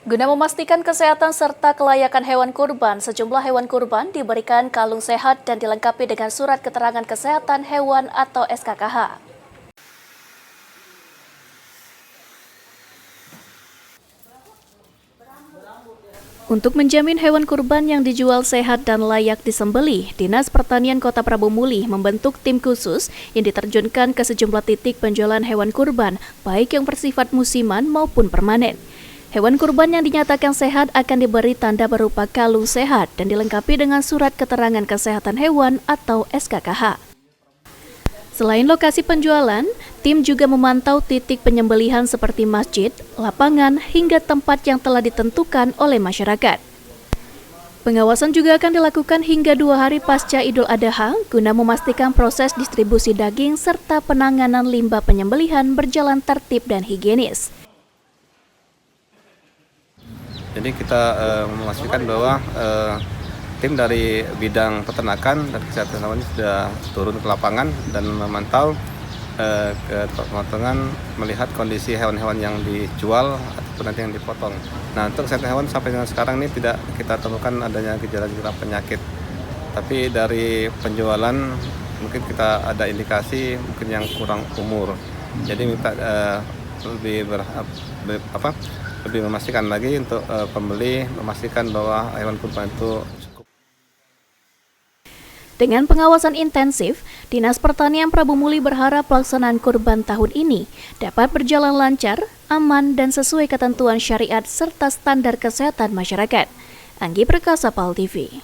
Guna memastikan kesehatan serta kelayakan hewan kurban, sejumlah hewan kurban diberikan kalung sehat dan dilengkapi dengan surat keterangan kesehatan hewan atau SKKH. Untuk menjamin hewan kurban yang dijual sehat dan layak disembelih, Dinas Pertanian Kota Prabu Muli membentuk tim khusus yang diterjunkan ke sejumlah titik penjualan hewan kurban, baik yang bersifat musiman maupun permanen. Hewan kurban yang dinyatakan sehat akan diberi tanda berupa kalung sehat dan dilengkapi dengan surat keterangan kesehatan hewan atau SKKH. Selain lokasi penjualan, tim juga memantau titik penyembelihan seperti masjid, lapangan, hingga tempat yang telah ditentukan oleh masyarakat. Pengawasan juga akan dilakukan hingga 2 hari pasca Idul Adha guna memastikan proses distribusi daging serta penanganan limbah penyembelihan berjalan tertib dan higienis. Jadi kita memastikan bahwa tim dari bidang peternakan dan kesehatan hewan sudah turun ke lapangan dan memantau ke pemotongan, melihat kondisi hewan-hewan yang dijual ataupun nanti yang dipotong. Nah, untuk kesehatan hewan sampai dengan sekarang ini tidak kita temukan adanya gejala-gejala penyakit. Lebih dari penjualan mungkin kita ada indikasi mungkin yang kurang umur. Jadi minta lebih memastikan lagi untuk pembeli, memastikan bahwa hewan kurban itu cukup. Dengan pengawasan intensif, Dinas Pertanian Prabu Muli berharap pelaksanaan kurban tahun ini dapat berjalan lancar, aman, dan sesuai ketentuan syariat serta standar kesehatan masyarakat. Anggi Perkasa, PAL TV.